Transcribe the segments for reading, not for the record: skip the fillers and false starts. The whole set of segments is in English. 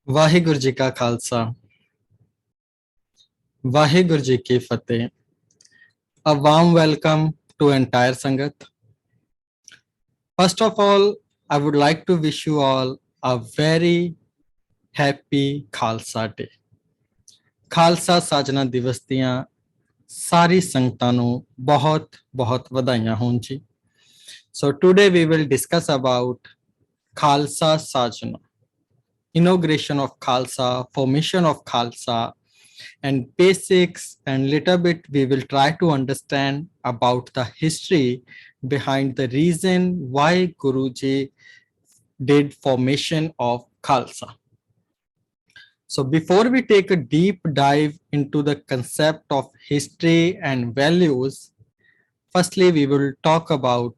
वाहिगुरु जी का खालसा वाहिगुरु जी की फतेह. A warm welcome to entire Sangat. First of all, I would like to wish you all a very happy Khalsa Day. Khalsa Sajna दिवस ਦੀਆਂ ਸਾਰੀ ਸੰਗਤਾਂ ਨੂੰ ਬਹੁਤ ਬਹੁਤ ਵਧਾਈਆਂ ਹੋਣ ਜੀ. So today we will discuss about Khalsa Sajna, inauguration of Khalsa, formation of Khalsa, and basics, and little bit we will try to understand about the history behind the reason why Guruji did formation of Khalsa. So before we take a deep dive into the concept of history and values, firstly we will talk about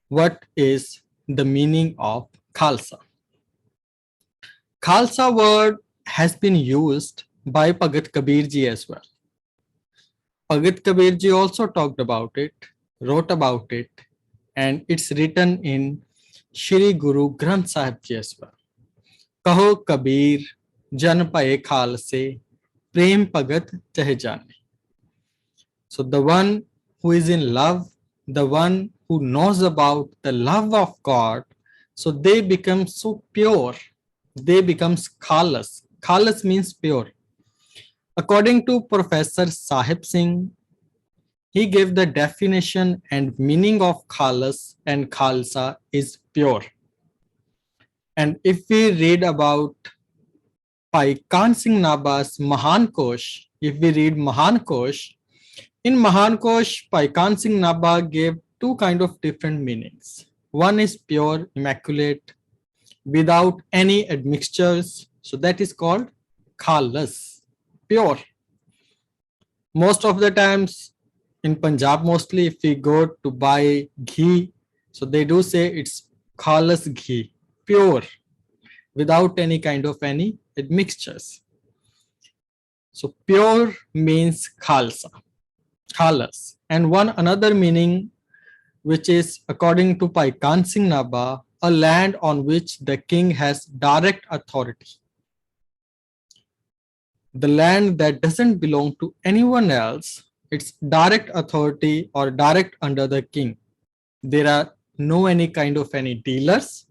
what is the meaning of Khalsa. Khalsa word has been used by Bhagat Kabir ji as well. Bhagat Kabir ji also talked about it, wrote about it, and it's written in Shri Guru Granth Sahib ji as well. Kaho Kabir, Jan Paye Khalse, Prem Bhagat Chahe Jane. So the one who is in love, the one who knows about the love of God, so they become so pure, they become khalas. Khalas means pure. According to Professor Sahib Singh, he gave the definition and meaning of Khalas and Khalsa is pure. And if we read about Bhai Kan Singh Naba's Mahan Kosh, if we read Mahan Kosh, in Mahan Kosh, Bhai Kan Singh Naba gave two kind of different meanings. One is pure, immaculate, without any admixtures. So that is called Khalas, pure. Most of the times in Punjab, mostly if we go to buy ghee, so they do say it's Khalas ghee, pure, without any kind of any admixtures. So pure means Khalsa, Khalas. And one another meaning, which is according to Bhai Kan Singh Naba, a land on which the king has direct authority. The land that doesn't belong to anyone else, it's direct authority or direct under the king. There are no any kind of any dealers,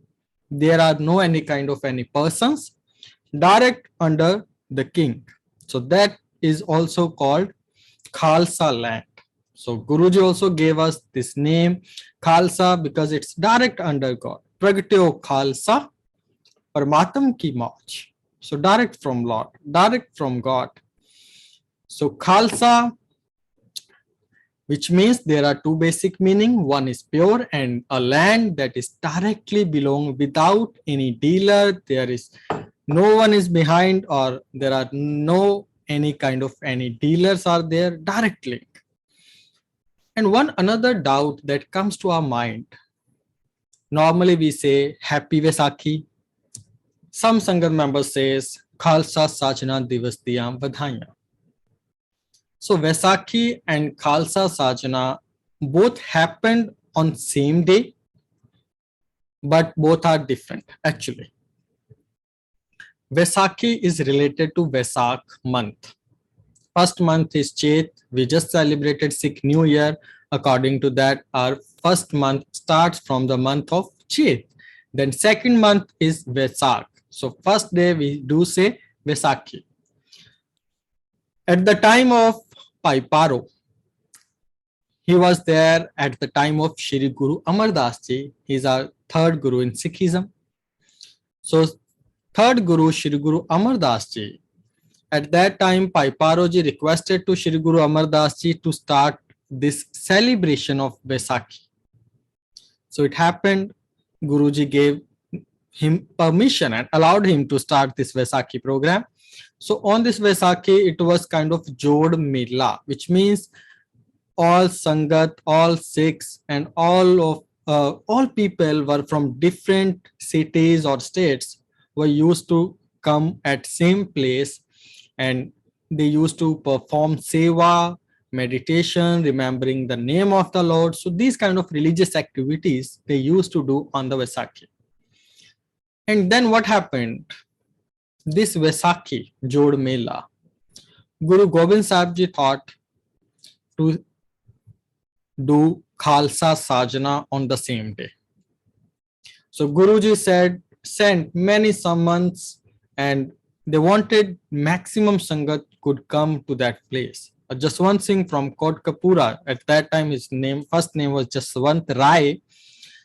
there are no any kind of any persons, direct under the king. So that is also called Khalsa land. So Guruji also gave us this name Khalsa because it's direct under God. Pragatyo Khalsa, Parmatam ki Mauj. So direct from Lord, direct from God. So Khalsa, which means there are two basic meaning. One is pure and a land that is directly belong without any dealer. There is no one is behind or there are no any kind of any dealers are there, direct link. And one another doubt that comes to our mind. Normally we say Happy Vaisakhi. Some Sangat members says Khalsa Sajna Divas Diyan Vadhaiyan. So Vaisakhi and Khalsa Sajna both happened on same day, but both are different actually. Vaisakhi is related to Vaisakh month. First month is Chet. We just celebrated Sikh New Year. According to that, our first month starts from the month of Chet. Then second month is Vaisakh. So first day we do say Vaisakhi. At the time of Bhai Paro, he was there at the time of Shri Guru Amar Das Ji. He is our third Guru in Sikhism. So third Guru, Shri Guru Amar Das Ji, at that time Bhai Paro Ji requested to Shri Guru Amar Das Ji to start this celebration of Vaisakhi. So it happened, Guruji gave him permission and allowed him to start this Vaisakhi program. So on this Vaisakhi, it was kind of Jod Mela, which means all Sangat, all Sikhs, and all people were from different cities or states were used to come at same place, and they used to perform seva, meditation, remembering the name of the Lord. So these kind of religious activities they used to do on the Vaisakhi. And then what happened? this Vaisakhi Jod Mela, Guru Gobind Sahib Ji thought to do Khalsa Sajna on the same day. So Guruji sent many summons, and they wanted maximum Sangat could come to that place. Jaswant Singh from Kotkapura, at that time his first name was Jaswant Rai.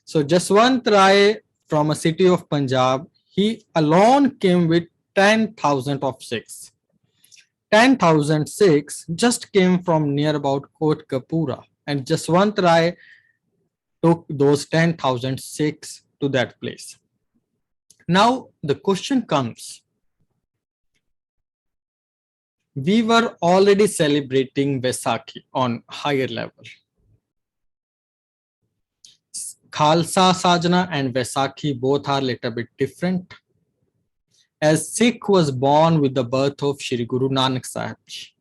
So Jaswant Rai from a city of Punjab, he alone came with 10,000 of Sikhs. 10,000 Sikhs just came from near about Kotkapura, and Jaswant Rai took those 10,000 Sikhs to that place. Now the question comes, we were already celebrating Vaisakhi on higher level. Khalsa Sajna and Vaisakhi both are a little bit different, as Sikh was born with the birth of Shri Guru Nanak Sahib Ji,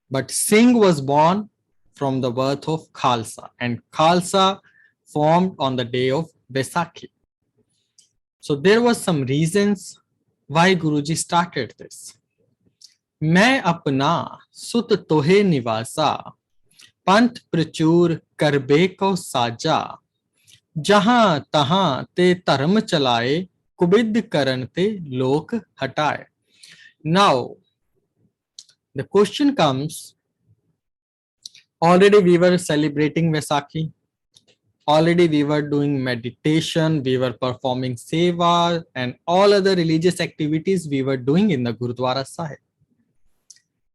but Singh was born from the birth of Khalsa, and Khalsa formed on the day of Vaisakhi. So there was some reasons why Guruji started this. मैं अपना सुत तोहे निवासा पंथ प्रचुर करबे को साजा जहां तहां ते धर्म चलाए कुबिद करन ते लोक हटाए. Now the question comes, already we were celebrating Vaisakhi, already we were doing meditation, we were performing seva and all other religious activities we were doing in the Gurdwara Sahib.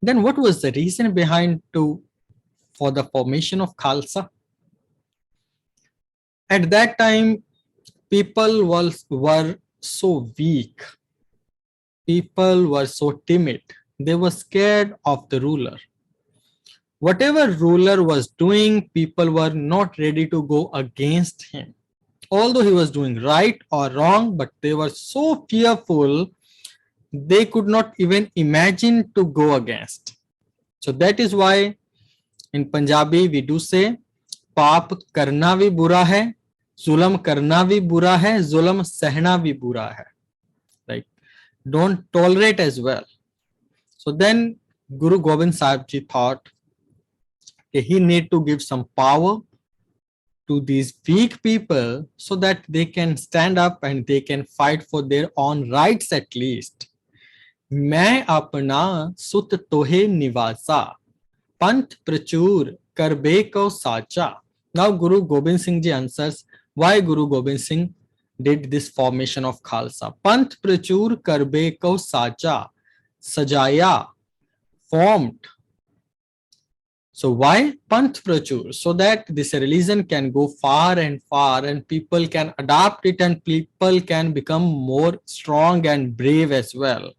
Then what was the reason behind for the formation of Khalsa? At that time, people were so weak. People were so timid. They were scared of the ruler. Whatever ruler was doing, people were not ready to go against him. Although he was doing right or wrong, but they were so fearful, they could not even imagine to go against. So that is why in Punjabi we do say, Paap karna bhi bura hai, Zulam karna bhi bura hai, Zulam sehna bhi bura hai. Like, don't tolerate as well. So then Guru Gobind Sahib Ji thought he need to give some power to these weak people so that they can stand up and they can fight for their own rights at least. मैं अपना सुत तोहे निवासा पंथ प्रचुर करबे को साचा. Now Guru Gobind Singh Ji answers why Guru Gobind Singh did this formation of Khalsa. Panth prachur karbe ko sacha, sajaya, formed. So why Panth prachur? So that this religion can go far and far and people can adopt it and people can become more strong and brave as well.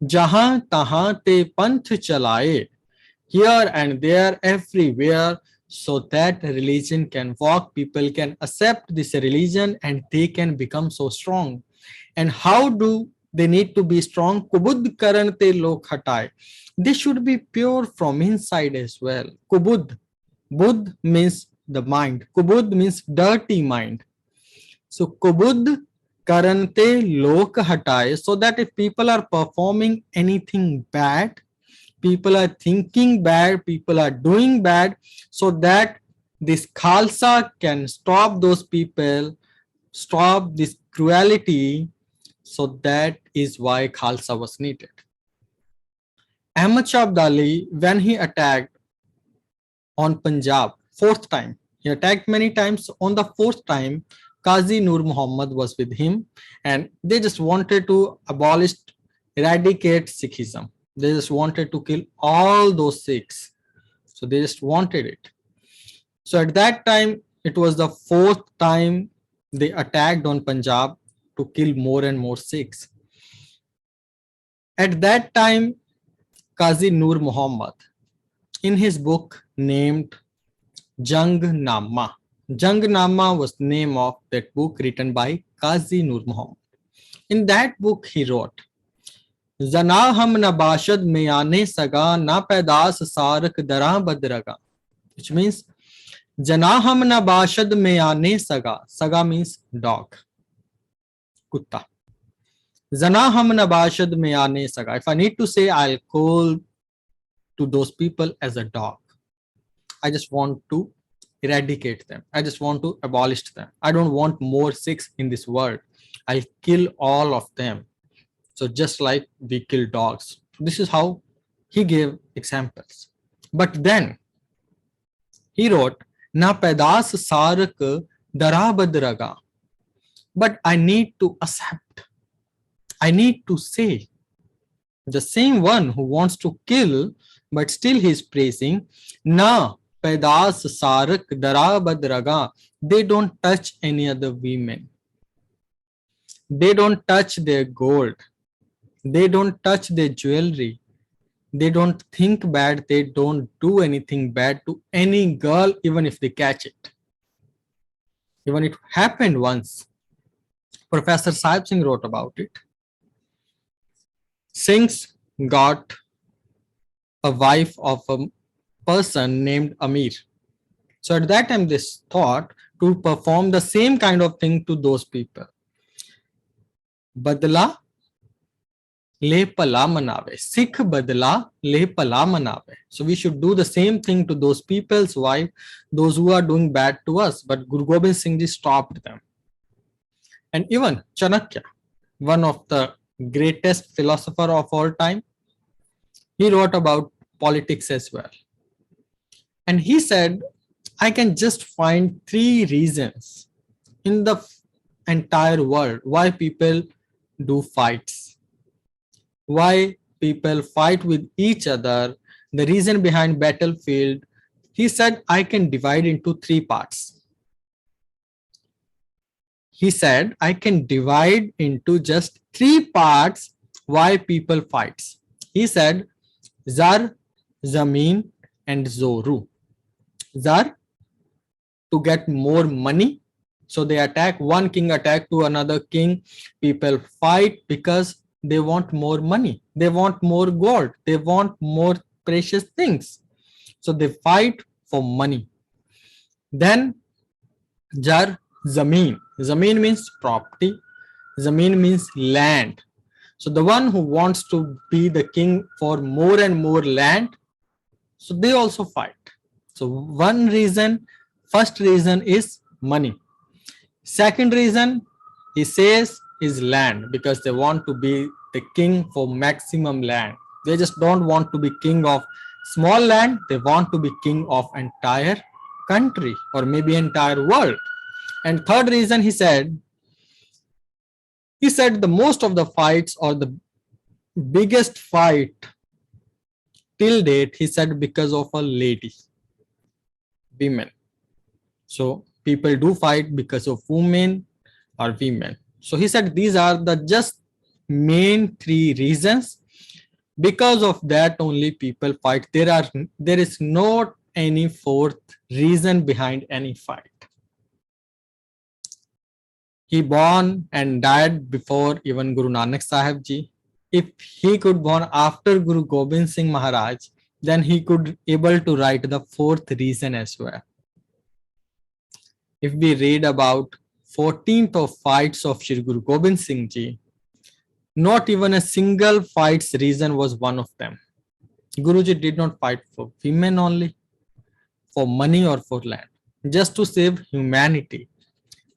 Jahan tahan te panth chalaye, here and there, everywhere, so that religion can walk, people can accept this religion and they can become so strong. And how do they need to be strong? Kubud karan te lok hataye. They should be pure from inside as well. Kubud. Bud means the mind. Kubud means dirty mind. So kubud karante lok hataye, so that if people are performing anything bad, people are thinking bad, people are doing bad, so that this Khalsa can stop those people, stop this cruelty. So that is why Khalsa was needed. Ahmad Shah Abdali, when he attacked on Punjab, fourth time, he attacked many times. On the fourth time, Qazi Nur Muhammad was with him and they just wanted to abolish, eradicate Sikhism. They just wanted to kill all those Sikhs. So they just wanted it. So at that time, it was the fourth time they attacked on Punjab to kill more and more Sikhs. At that time, Qazi Nur Muhammad, in his book named Jang Nama. Jang Nama was the name of that book written by Qazi Nur Muhammad. In that book, he wrote, Zana ham nabashad meyane saga na paidas sarak dara badraga, which means Jana ham nabashad meyane saga. Saga means dog, kutta. Zana hum nabashad mein aane saka. If I need to say, I'll call to those people as a dog. I just want to eradicate them. I just want to abolish them. I don't want more Sikhs in this world. I'll kill all of them. So just like we kill dogs. This is how he gave examples. But then he wrote, Na pedas sarak darabad raga. But I need to accept. I need to say. The same one who wants to kill, but still he is praising, Na pedas sarak darabad raga. They don't touch any other women. They don't touch their gold. They don't touch their jewelry. They don't think bad. They don't do anything bad to any girl, even if they catch it. Even it happened once. Professor Sahib Singh wrote about it. Singhs got a wife of a person named Amir. So at that time, they thought to perform the same kind of thing to those people. Badla le pala manave. Sikh badla le pala manave. So we should do the same thing to those people's wife, those who are doing bad to us. But Guru Gobind Singh Ji stopped them. And even Chanakya, one of the greatest philosopher of all time, he wrote about politics as well. And he said, I can just find 3 reasons in the entire world why people do fights, why people fight with each other, the reason behind battlefield. He said, I can divide into 3 parts. He said, I can divide into just 3 parts why people fights. He said, Zar, Zameen, and Zoru. Zar, to get more money. So they attack, one king attack to another king. People fight because they want more money. They want more gold. They want more precious things. So they fight for money. Then Jar, Zameen. Zameen means property. Zameen means land. So the one who wants to be the king for more and more land, so they also fight. So one reason, first reason is money. Second reason, he says, is land, because they want to be the king for maximum land. They just don't want to be king of small land. They want to be king of entire country or maybe entire world. And third reason, he said the most of the fights or the biggest fight till date, he said, because of a lady, women. So people do fight because of women or women. So he said these are the just main 3 reasons. Because of that only people fight. There is not any 4th reason behind any fight. He born and died before even Guru Nanak Sahib Ji. If he could born after Guru Gobind Singh Maharaj, then he could able to write the 4th reason as well. If we read about 14th of fights of Shri Guru Gobind Singh Ji, not even a single fight's reason was one of them. Guruji did not fight for women only, for money or for land, just to save humanity,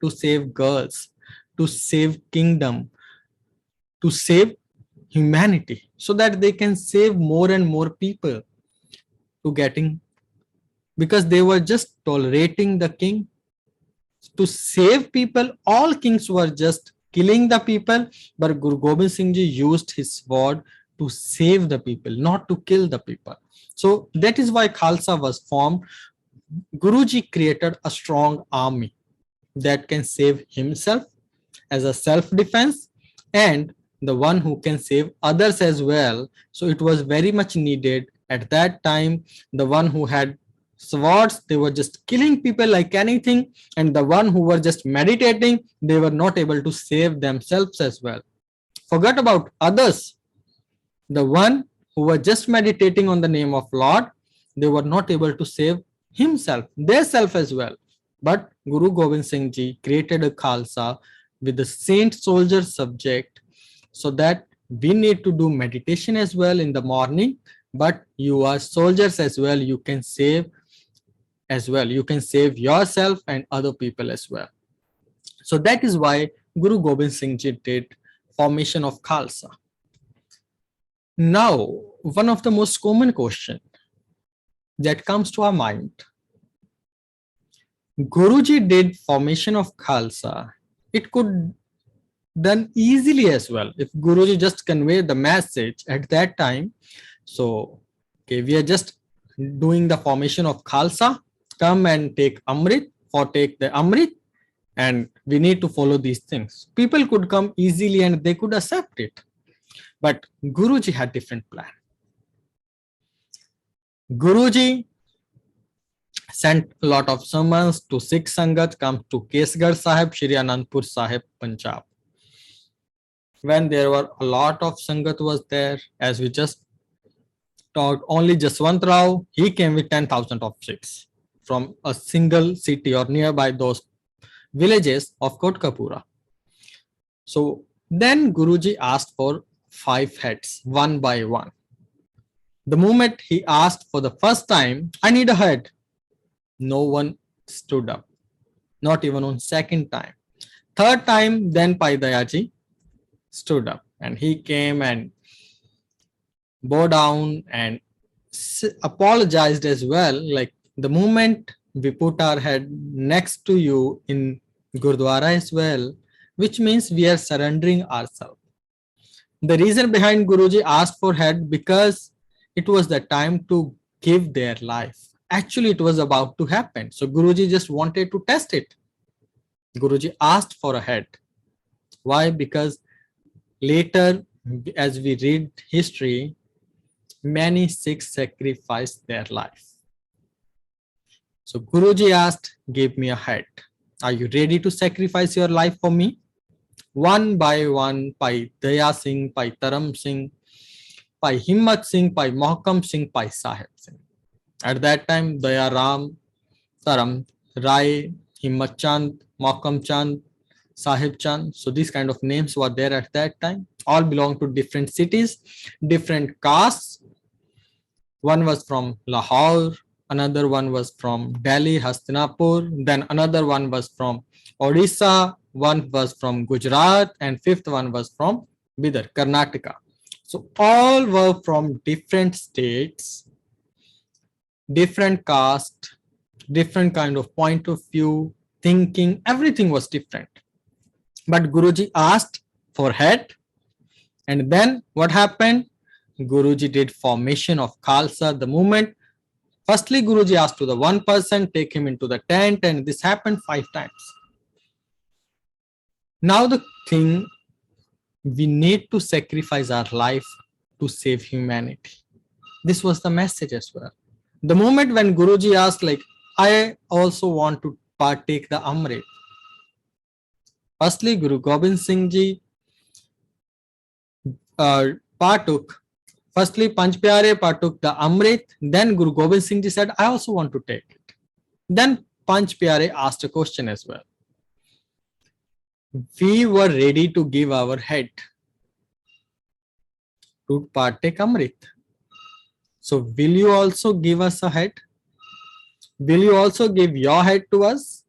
to save girls, to save kingdom, to save humanity, so that they can save more and more people to getting, because they were just tolerating the king. To save people, all kings were just killing the people, but Guru Gobind Singh Ji used his sword to save the people, not to kill the people. So that is why Khalsa was formed. Guruji created a strong army that can save himself as a self-defense and the one who can save others as well. So it was very much needed at that time. The one who had swords, they were just killing people like anything, and the one who were just meditating, they were not able to save themselves as well. Forget about others. The one who were just meditating on the name of Lord, they were not able to save himself, their self as well. But Guru Gobind Singh Ji created a Khalsa with the saint soldier subject, so that we need to do meditation as well in the morning, but you are soldiers as well, you can save as well, you can save yourself and other people as well. So that is why Guru Gobind Singh Ji did formation of Khalsa. Now, one of the most common question that comes to our mind, Guruji did formation of Khalsa, it could done easily as well if Guruji just conveyed the message at that time. So okay, we are just doing the formation of Khalsa, come and take Amrit, for take the Amrit, and we need to follow these things. People could come easily and they could accept it. But Guruji had different plan. Guruji sent a lot of summons to Sikh Sangat, come to Kesgarh Sahib, Shri Anandpur Sahib, Punjab. When there were a lot of Sangat was there, as we just talked, only Jaswant Rao, he came with 10,000 of Sikhs from a single city or nearby those villages of Kotkapura. So then Guruji asked for 5 heads, one by one. The moment he asked for the first time, I need a head, no one stood up, not even on second time. Third time, then Bhai Dayaji stood up and he came and bowed down and apologized as well. Like, the moment we put our head next to you in Gurdwara as well, which means we are surrendering ourselves. The reason behind Guruji asked for head, because it was the time to give their life. Actually, it was about to happen. So Guruji just wanted to test it. Guruji asked for a head. Why? Because later, as we read history, many Sikhs sacrificed their life. So Guruji asked, give me a head. Are you ready to sacrifice your life for me? One by one, Bhai Daya Singh, Bhai Dharam Singh, Bhai Himmat Singh, Bhai Mohkam Singh, Bhai Sahib Singh. At that time, Daya Ram, Dharam, Rai, Himmat Chand, Mohkam Chand, Sahib Chand. So these kind of names were there at that time. All belong to different cities, different castes. One was from Lahore, another one was from Delhi, Hastinapur, then another one was from Odisha, one was from Gujarat, and fifth one was from Bidar, Karnataka. So all were from different states, different caste, different kind of point of view, thinking, everything was different. But Guruji asked for head, and then what happened? Guruji did formation of Khalsa. The moment, firstly Guruji asked to the one person, take him into the tent, and this happened 5 times. Now the thing, we need to sacrifice our life to save humanity. This was the message as well. The moment when Guruji asked, like, I also want to partake the Amrit. Firstly, Guru Gobind Singh Ji partook. Firstly, Panch Pyare partook the Amrit. Then Guru Gobind Singh Ji said, I also want to take it. Then Panch Pyare asked a question as well. We were ready to give our head to partake Amrit. So will you also give us a head? Will you also give your head to us?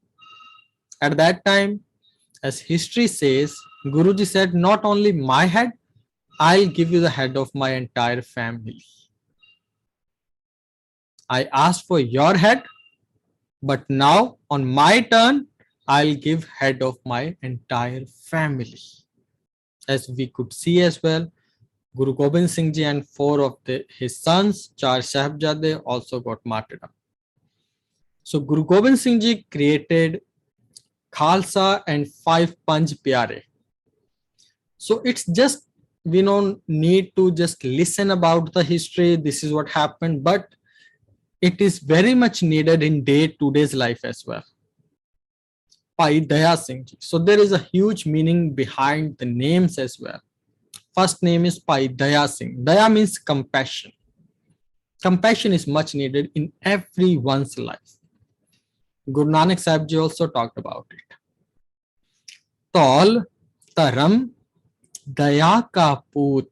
At that time, as history says, Guruji said, not only my head, I'll give you the head of my entire family. I asked for your head, but now on my turn, I'll give head of my entire family. As we could see as well, Guru Gobind Singh Ji and 4 of his sons, 4 Sahibzade, also got martyred. So Guru Gobind Singh Ji created Khalsa and 5 Panch Pyare. So it's just, we don't need to just listen about the history, this is what happened, but it is very much needed in today's life as well. Bhai Daya Singh Ji. So there is a huge meaning behind the names as well. First name is Bhai Daya Singh. Daya means compassion. Compassion is much needed in everyone's life. Guru Nanak Sahib Ji also talked about it. Tall, Dharam, दया का पूत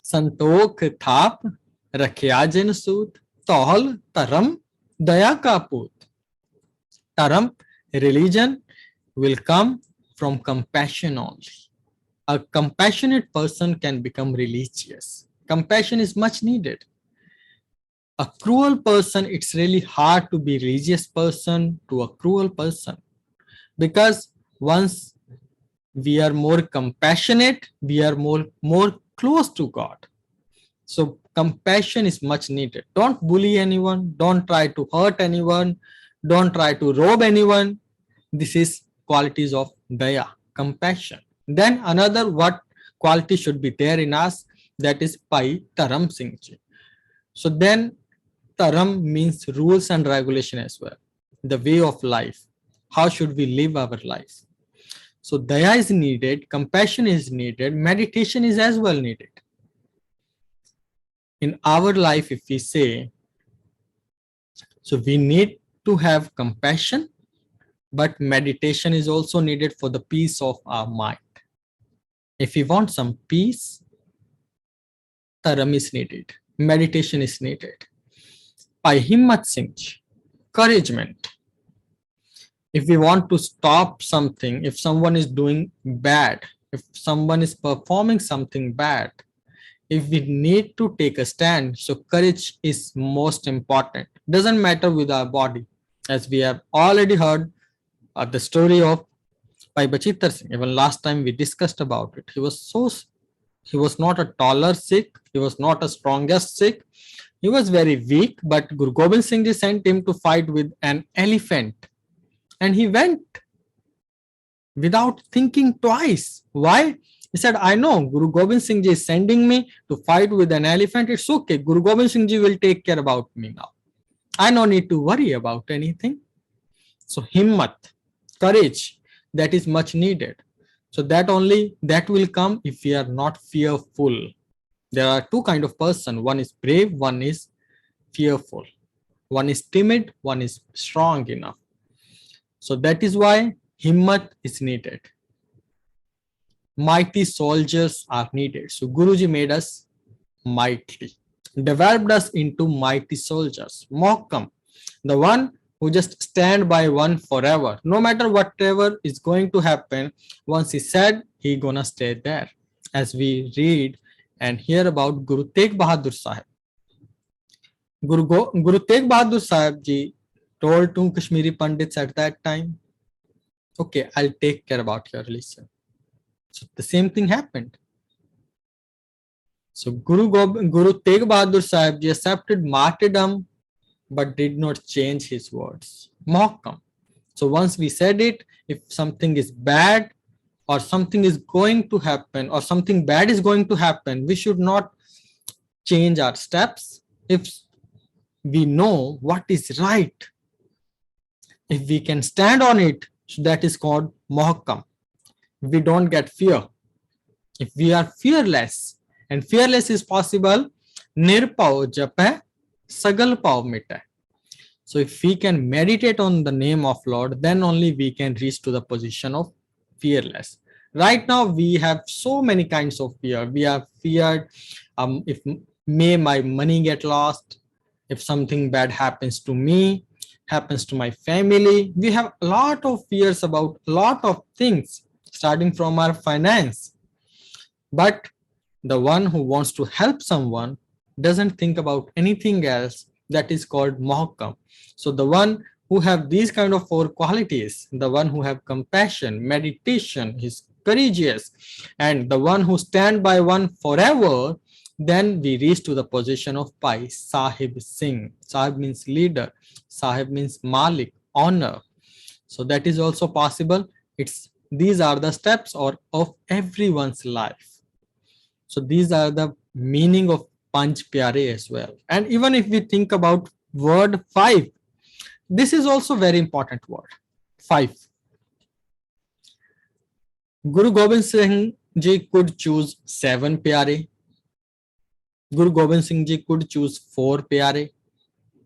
संतोख थाप रखिया जिन सूत तौल तरम दया का पूत. Taram, religion will come from compassion only. A compassionate person can become religious. Compassion is much needed. A cruel person, it's really hard to be religious person to a cruel person, because once we are more compassionate, we are more close to God. So compassion is much needed. Don't bully anyone, don't try to hurt anyone, don't try to rob anyone. This is qualities of daya, compassion. Then another what quality should be there in us, that is Bhai Dharam Singh ji. So then Dharam means rules and regulation as well, the way of life. How should we live our life? So daya is needed, compassion is needed, meditation is as well needed. In our life, if we say, so we need to have compassion, but meditation is also needed for the peace of our mind. If we want some peace, dharam is needed, meditation is needed. By himmat singh, encouragement. If we want to stop something, if someone is doing bad, if someone is performing something bad, if we need to take a stand, so courage is most important. Doesn't matter with our body, as we have already heard the story of Bhai Singh. Even last time we discussed about it. He was not a taller Sikh, he was not a strongest Sikh, he was very weak, but Guru Gobind Singh Ji sent him to fight with an elephant, and he went without thinking twice. Why? He said, I know Guru Gobind Singh Ji is sending me to fight with an elephant. It's okay. Guru Gobind Singh Ji will take care about me now. I no need to worry about anything. So himmat, courage, that is much needed. So that will come if we are not fearful. There are two kind of person. One is brave, one is fearful. One is timid, one is strong enough. So that is why himmat is needed. Mighty soldiers are needed. So Guruji made us mighty, developed us into mighty soldiers. Mohkam, the one who just stand by one forever. No matter whatever is going to happen, once he said, he gonna stay there. As we read and hear about Guru Tegh Bahadur Sahib. Guru Tegh Bahadur Sahib ji told to Kashmiri Pandits at that time, okay, I'll take care about your religion. So the same thing happened. So Guru Tegh Bahadur Sahib ji accepted martyrdom, but did not change his words. Mohkam. So once we said it, if something is bad or something is going to happen or something bad is going to happen, we should not change our steps. If we know what is right, if we can stand on it, so that is called mohkam. We don't get fear. If we are fearless, and fearless is possible, nirpao jape sagal pao mite. So if we can meditate on the name of Lord, then only we can reach to the position of fearless. Right now we have so many kinds of fear. We are feared, if may my money get lost, if something bad happens to me, happens to my family. We have a lot of fears about a lot of things, starting from our finance. But the one who wants to help someone doesn't think about anything else. That is called mohkam. So the one who have these kind of four qualities, the one who have compassion, meditation, is courageous, and the one who stand by one forever, then we reach to the position of Bhai Sahib Singh. Sahib means leader, Sahib means Malik, honor. So that is also possible. These are the steps of everyone's life. So these are the meaning of Panch Pyare as well. And even if we think about word 5, this is also very important word. 5. Guru Gobind Singh Ji could choose 7 Pyare. Guru Gobind Singh Ji could choose 4 Pyare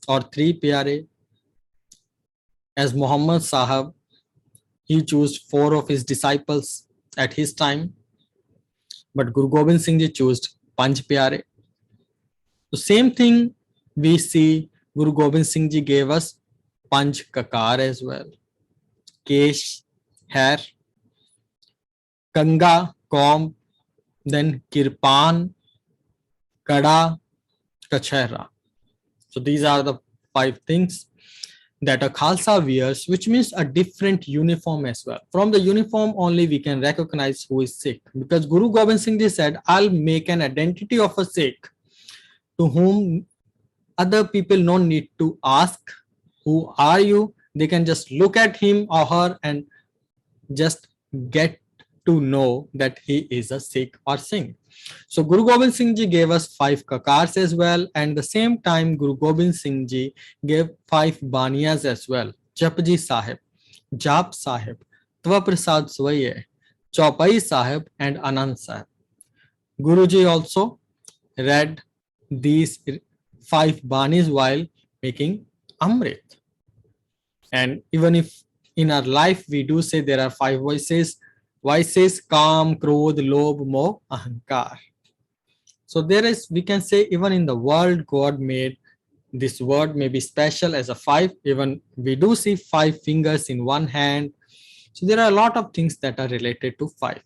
or 3 Pyare. As Muhammad Sahab, he chose 4 of his disciples at his time. but Guru Gobind Singh Ji chose Panch Pyare. The same thing we see Guru Gobind Singh Ji gave us Panch Kakar as well. Kesh, hair, Kanga, comb, then Kirpan, Kada, Kachera. So these are the 5 things that a Khalsa wears, which means a different uniform as well. From the uniform only we can recognize who is Sikh, because Guru Gobind Singh Ji said, I'll make an identity of a Sikh to whom other people no need to ask, who are you? They can just look at him or her and just get to know that he is a Sikh or Singh. So Guru Gobind Singh Ji gave us 5 kakars as well, and the same time Guru Gobind Singh Ji gave 5 baniyas as well. Japji Sahib, Jap Sahib, Tva Prasad Swaye, Chaupai Sahib, and Anand Sahib. Guruji also read these 5 banis while making Amrit. And even if in our life we do say there are 5 voices, Kam, Krodh, Lobh, Moh, Ahankar. So there is, we can say, even in the world, God made this word may be special as a 5. Even we do see 5 fingers in one hand. So there are a lot of things that are related to 5.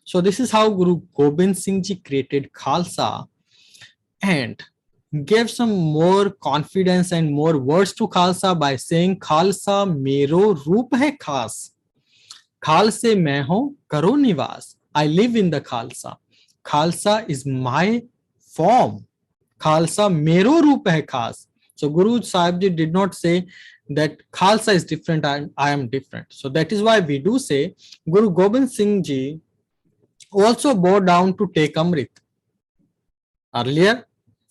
So this is how Guru Gobind Singh Ji created Khalsa and gave some more confidence and more words to Khalsa by saying, Khalsa mero roop hai khas. Khalse main hoon karo niwas. I live in the Khalsa. Khalsa is my form. Khalsa mero roop hai khas. So Guru Sahib Ji did not say that Khalsa is different and I am different. So that is why we do say Guru Gobind Singh Ji also bowed down to take Amrit. Earlier,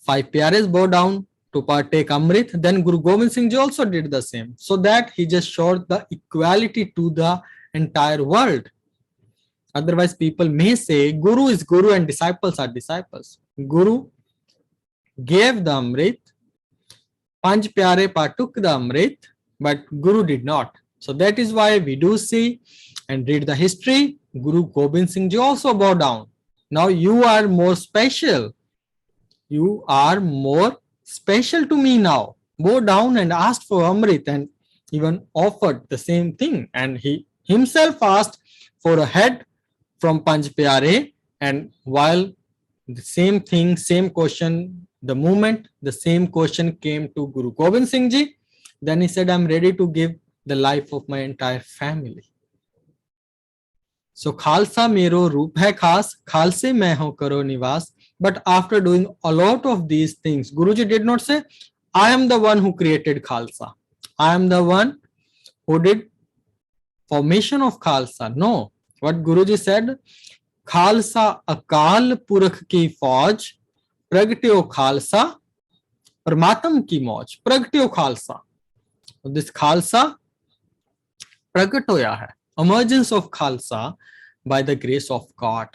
5 Pyares bowed down to partake Amrit. Then Guru Gobind Singh Ji also did the same. So that he just showed the equality to the entire world. Otherwise, people may say Guru is Guru and disciples are disciples. Guru gave the Amrit, Panch Pyare partook the Amrit, but Guru did not. So that is why we do see and read the history. Guru Gobind Singh Ji also bowed down. Now you are more special. You are more special to me now. Bow down and asked for Amrit and even offered the same thing. And he himself asked for a head from Panch Pyare, and while the same thing, same question, the moment the same question came to Guru Gobind Singh Ji, then he said, I'm ready to give the life of my entire family. So Khalsa mero roop hai khas, Khalse main hoon karo niwas. But after doing a lot of these things, Guruji did not say, I am the one who created Khalsa. I am the one who did formation of Khalsa. No. What Guruji said, Khalsa Akal Purakh ki Fauj, Pragatyo Khalsa, Parmatam ki Mauj, Pragatyo Khalsa. So this Khalsa Pragat hoya hai. Emergence of Khalsa by the grace of God,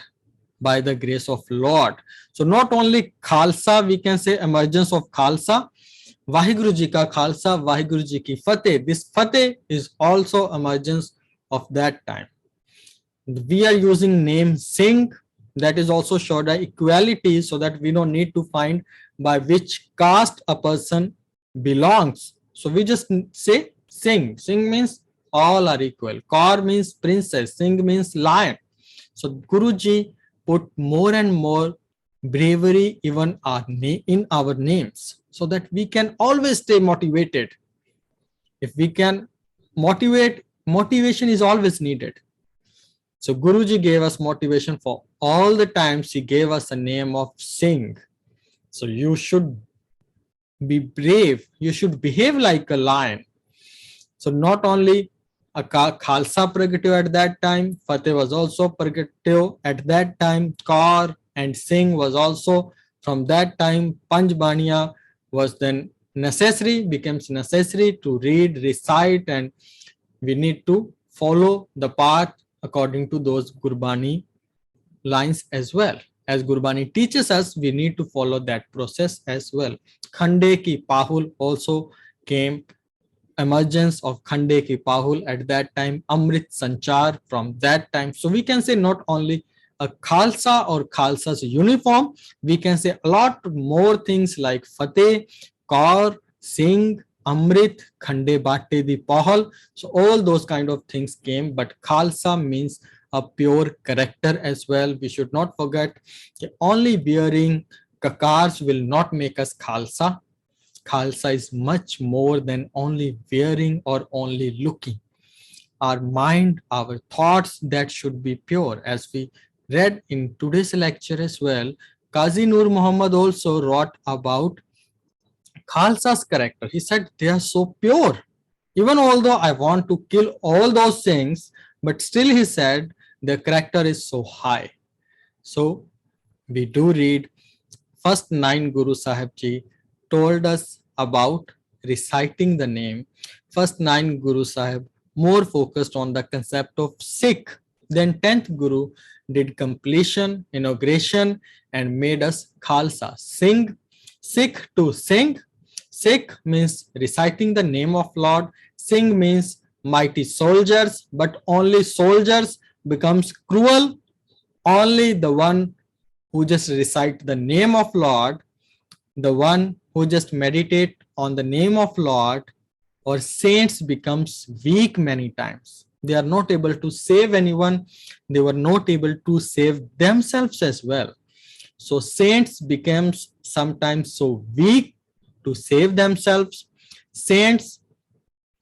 by the grace of Lord. So not only Khalsa, we can say emergence of Khalsa, Vaheguru Ji ka Khalsa, Vaheguru Ji ki Fateh. This Fateh is also emergence of that time. We are using name Singh, that is also showed the equality, so that we don't need to find by which caste a person belongs. So we just say Singh. Singh means all are equal. Kaur means princess. Singh means lion. So Guruji put more and more bravery even in our names, so that we can always stay motivated. If we can motivate, motivation is always needed. So Guruji gave us motivation for all the times. He gave us a name of Singh. So you should be brave. You should behave like a lion. So not only a Khalsa Pragatyo at that time, Fateh was also Pragatyo at that time, Kaur and Singh was also from that time. Panch Baniya was then necessary, becomes necessary to read, recite, and we need to follow the path according to those Gurbani lines as well. As Gurbani teaches us, we need to follow that process as well. Khande ki Pahul also came, emergence of Khande ki Pahul at that time, Amrit Sanchar from that time. So we can say not only a Khalsa or Khalsa's uniform, we can say a lot more things like Fateh, Kaur, Singh, Amrit, Khande Bate di Pahal. So all those kind of things came, but Khalsa means a pure character as well. We should not forget that only wearing kakars will not make us Khalsa. Khalsa is much more than only wearing or only looking. Our mind, our thoughts, that should be pure. As we read in today's lecture as well, Qazi Nur Muhammad also wrote about Khalsa's character. He said they are so pure. Even although I want to kill all those things, but still he said the character is so high. So we do read first 9 Guru Sahib Ji told us about reciting the name. First 9 Guru Sahib more focused on the concept of Sikh. Then 10th Guru did completion, inauguration, and made us Khalsa. Singh, Sikh to sing. Sikh means reciting the name of Lord. Singh means mighty soldiers, but only soldiers becomes cruel. Only the one who just recite the name of Lord, the one who just meditate on the name of Lord, or saints becomes weak many times. They are not able to save anyone. They were not able to save themselves as well. So saints becomes sometimes so weak to save themselves. Saints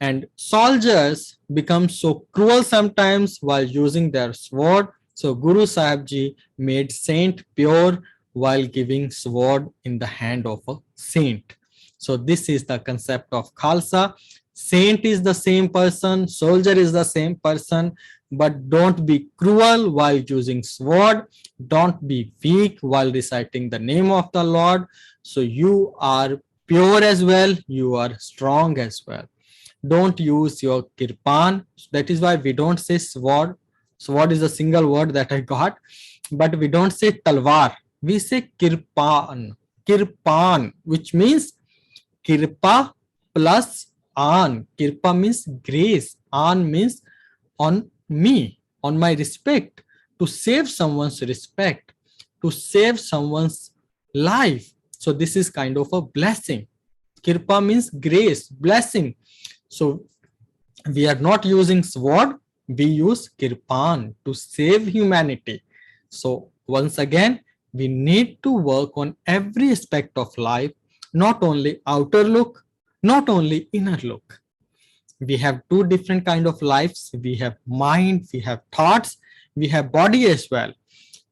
and soldiers become so cruel sometimes while using their sword. So Guru Sahib Ji made saint pure while giving sword in the hand of a saint. So this is the concept of Khalsa. Saint is the same person, soldier is the same person, but don't be cruel while using sword. Don't be weak while reciting the name of the Lord. So you are pure as well, you are strong as well. Don't use your kirpan. That is why we don't say sword. Sword is a single word that I got, but we don't say talwar. We say kirpan. Kirpan, which means kirpa plus an. Kirpa means grace. An means on me, on my respect, to save someone's respect, to save someone's life. So this is kind of a blessing. Kirpa means grace, blessing. So we are not using sword, we use kirpan to save humanity. So once again, we need to work on every aspect of life, not only outer look, not only inner look. We have two different kind of lives. We have mind, we have thoughts, we have body as well.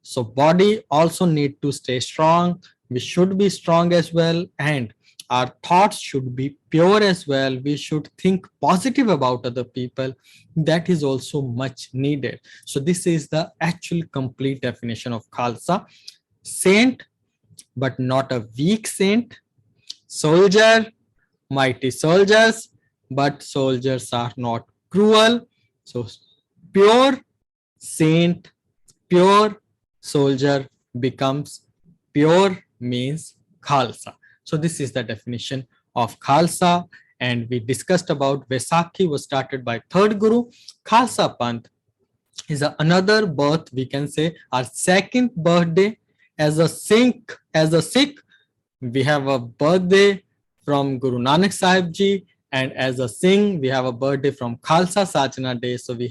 So body also need to stay strong. We should be strong as well, and our thoughts should be pure as well. We should think positive about other people. That is also much needed. So this is the actual complete definition of Khalsa. Saint, but not a weak saint. Soldier, mighty soldiers, but soldiers are not cruel. So pure saint, pure soldier becomes pure means Khalsa. So this is the definition of Khalsa, and we discussed about Vaisakhi was started by third Guru. Khalsa Panth is another birth, we can say our second birthday as a Sikh. We have a birthday from Guru Nanak Sahib Ji, and as a Singh we have a birthday from Khalsa Sajna Day. So we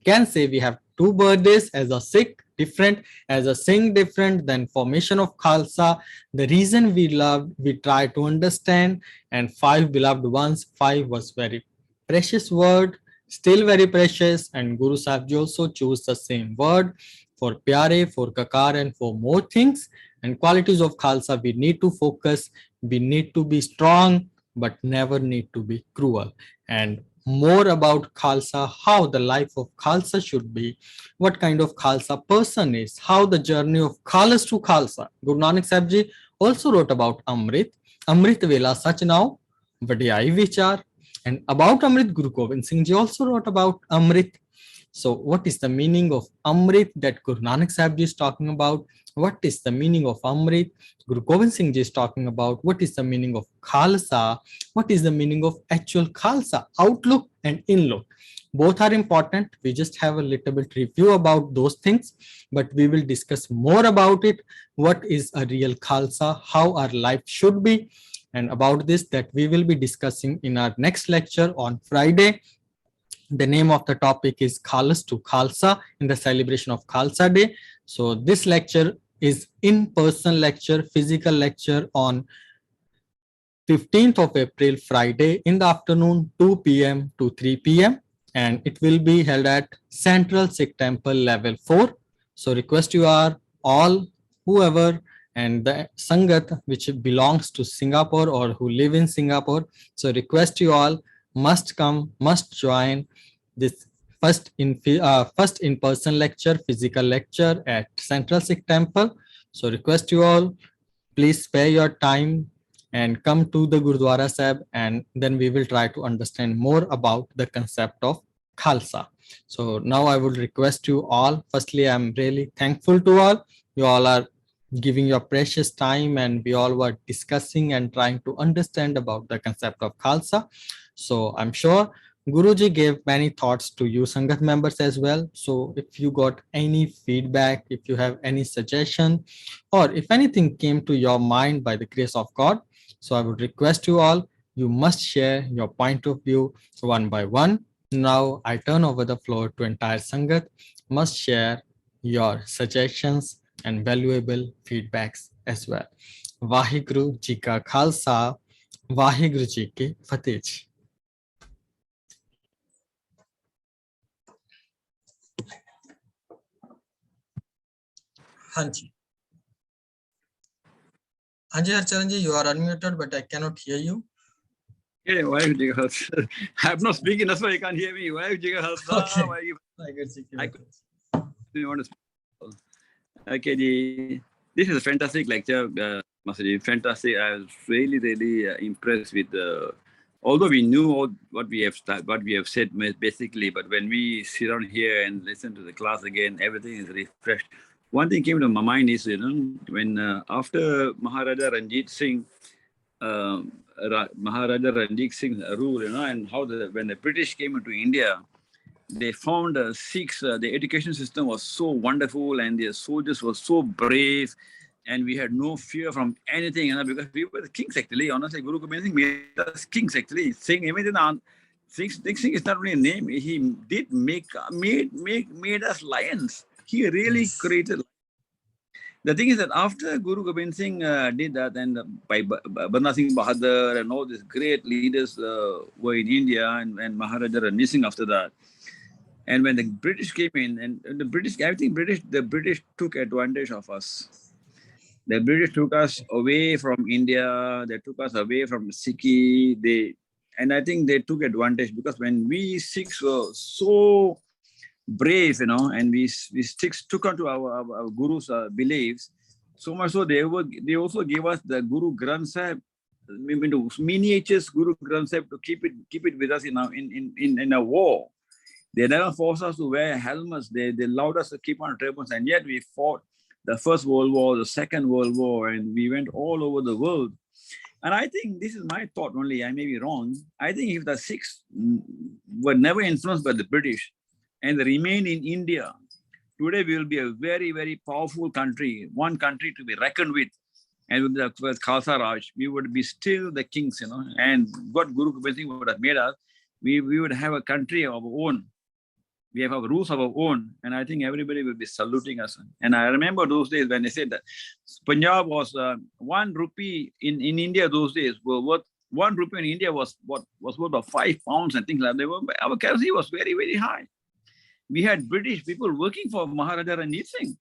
can say we have two birthdays, as a Sikh different, as a Singh different, then formation of Khalsa. The reason we try to understand, and 5 beloved ones. 5 was very precious word, still very precious, and Guru Sahib Ji also choose the same word for pyare, for kakar, and for more things. And qualities of Khalsa, we need to focus, we need to be strong, but never need to be cruel. And more about Khalsa, how the life of Khalsa should be, what kind of Khalsa person is, how the journey of Khalas to Khalsa. Guru Nanak Sahib Ji also wrote about Amrit. Amrit Vela Sach Now, Vadiyai Vichar. And about Amrit, Guru Gobind Singh Ji also wrote about Amrit. So what is the meaning of Amrit that Guru Nanak Sahib Ji is talking about? What is the meaning of Amrit? Guru Gobind Singh Ji is talking about. What is the meaning of Khalsa? What is the meaning of actual Khalsa? Outlook and inlook. Both are important. We just have a little bit review about those things, but we will discuss more about it. What is a real Khalsa? How our life should be? And about this, that we will be discussing in our next lecture on Friday. The name of the topic is Khalas to Khalsa in the celebration of Khalsa Day. So this lecture is in-person lecture, physical lecture on 15th of April, Friday in the afternoon, 2 p.m. to 3 p.m. And it will be held at Central Sikh Temple Level 4. So request you are all, whoever, and the Sangat which belongs to Singapore or who live in Singapore. So request you all must come, must join this first in-person lecture, physical lecture at Central Sikh Temple. So request you all, please spare your time and come to the Gurdwara Sahib, and then we will try to understand more about the concept of Khalsa. So now I would request you all, firstly, I'm really thankful to all. You all are giving your precious time and we all were discussing and trying to understand about the concept of Khalsa. So I'm sure Guruji gave many thoughts to you Sangat members as well. So if you got any feedback, if you have any suggestion, or if anything came to your mind by the grace of God, so I would request you all, you must share your point of view one by one. Now I turn over the floor to entire Sangat, must share your suggestions and valuable feedbacks as well. Vaheguru Ji Ka Khalsa, Vaheguru Ji Ki Fateh. Hanji. Hanji Harcharanji, you are unmuted, but I cannot hear you. Yeah, why I'm not speaking, that's why you can't hear me. Why okay. Okay, this is a fantastic lecture, Masadi. Fantastic. I was really impressed with although we knew what we have said basically, but when we sit down here and listen to the class again, everything is refreshed. One thing came to my mind is, when after Maharaja Ranjit Singh, Maharaja Ranjit Singh's rule, and how when the British came into India, they found Sikhs, the education system was so wonderful and their soldiers were so brave and we had no fear from anything, because we were the kings actually. Honestly, Guru Gobind Singh made us kings actually. Singh is not only a name, he did made us lions. He really created. The thing is that after Guru Gobind Singh did that, and by Banda Singh Bahadur and all these great leaders were in India, and Maharaja Ranjit Singh after that, and when the British came in, and the British, I think the British took advantage of us. The British took us away from India. They took us away from Sikhi. And I think they took advantage because when we Sikhs were so brave, and we Sikhs took onto our Guru's beliefs, so much so they also gave us the Guru Granth Sahib, miniatures Guru Granth Sahib to keep it with us in a war. They never forced us to wear helmets. They allowed us to keep on turbans, and yet we fought the First World War, the Second World War, and we went all over the world. And I think this is my thought only, I may be wrong. I think if the Sikhs were never influenced by the British and they remained in India, today we will be a very, very powerful country, one country to be reckoned with. And with the Khalsa Raj, we would be still the kings, and what Guru Gobind Singh would have made us, we would have a country of our own. We have our rules of our own, and I think everybody will be saluting us. And I remember those days when they said that Punjab was 1 rupee in India those days were worth 1 rupee in India was worth of 5 pounds and things like that. Our currency was very, very high. We had British people working for Maharaja Ranjit Singh,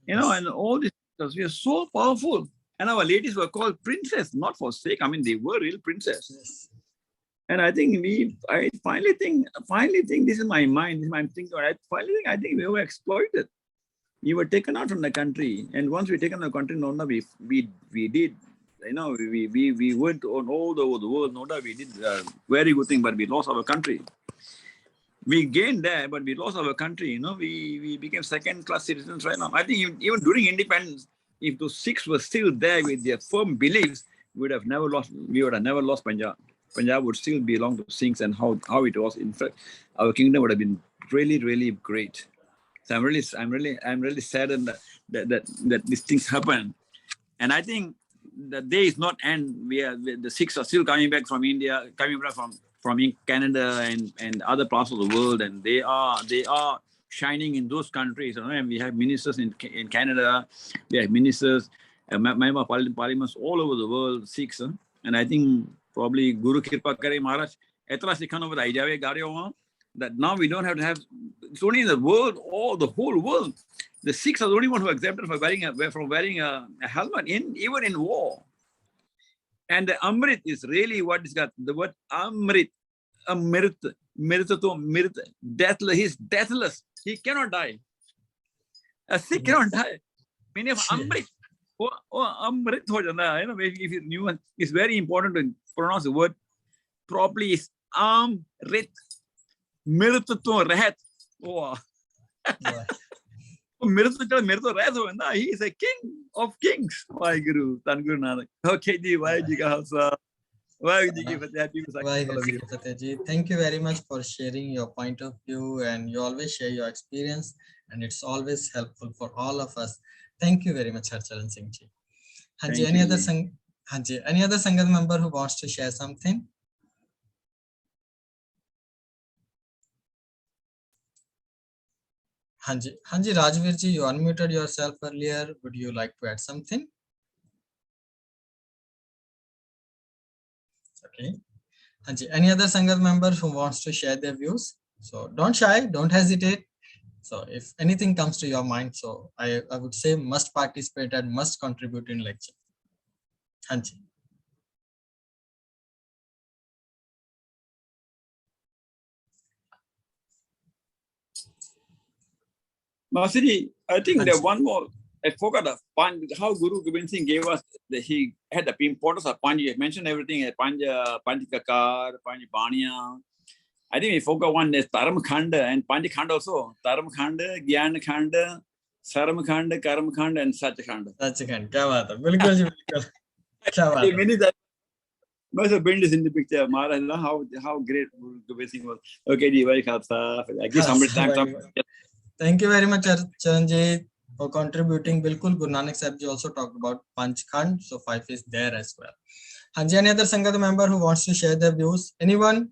and all this. We are so powerful, and our ladies were called princess, not for sake. I mean, they were real princesses. Yes. And I think I finally think, this is my mind, this is my thinking. I think we were exploited. We were taken out from the country. And once we taken out of the country, no, we did, we went on all over the world. No doubt we did very good thing, but we lost our country. We gained there, but we lost our country. We became second-class citizens right now. I think even during independence, if those Sikhs were still there with their firm beliefs, we would have never lost Punjab. Punjab would still belong to Singhs, and how it was. In fact, our kingdom would have been really, really great. So I'm really saddened that these things happen. And I think the day is not end. The Sikhs are still coming back from India, coming back from Canada and other parts of the world, and they are shining in those countries. You know? And we have ministers in Canada, we have ministers, member of parliaments all over the world, Sikhs. And I think probably Guru Kirpa Kare Maharaj, etra Sikhan over that now we don't have to have. It's only in the world, the whole world. The Sikhs are the only one who are exempted from wearing a helmet even in war. And the Amrit is really what is got the word Amrit, deathless. He's deathless. He cannot die. A Sikh cannot die. Meaning of Amrit. Amrit ho janda. You know, if you knew, it's very important to pronounce the word properly. It's Amrit. Mirtatva Rahat. Oh. He is a king of kings. My Guru, Tan Guru Nanak. Okay, ji, Vaisakhi Khalsa. Vaisakhi. Thank you very much for sharing your point of view, and you always share your experience, and it's always helpful for all of us. Thank you very much, Harcharan Singh ji. Hanji, any other Sangat member who wants to share something? Hanji, Rajveer ji, you unmuted yourself earlier. Would you like to add something? Okay. Hanji, any other Sangat member who wants to share their views? So don't shy, don't hesitate. So if anything comes to your mind, so I would say must participate and must contribute in lecture. Hanji. Masiji, I think there one more. I forgot how Guru Gobind Singh gave us. He had the importance of Panj. He mentioned everything. Panj Kakar, Panj Baniya. I think we forgot one. There's Dharam Khanda and Panj Khanda also. Dharam Khanda, Gyan Khanda, Saram Khanda, Karam Khanda, and Sach Khanda. Sach Khanda. Kya baat hai? Bilkul ji, bilkul. Kya baat hai? Many that. Must have been in the picture. Maharaj, how great Guru Gobind Singh was. Okay, ji, Vaisakhi Khalsa. I guess how much time. Thank you very much, Charanjit, for contributing. Bilkul, Guru Nanak Sahib ji also talked about Panch Khand, so 5 is there as well. Hanji, any other Sangat member who wants to share their views? Anyone?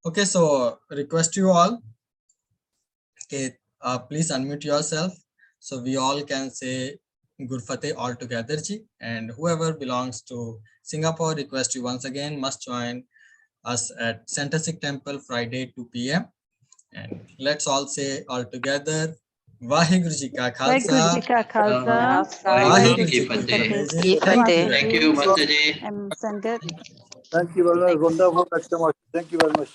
Okay, so request you all. Okay, please unmute yourself so we all can say Gurfateh all together, ji. And whoever belongs to Singapore, request you once again must join us at Center Sikh Temple Friday 2 p.m. and let's all say all together Vaheguru Ji Ka Khalsa, Vaheguru Ji Ki Fateh. Thank you, Master Ji. Sangat. Thank you very much. Wonderful lecture. Thank you very much.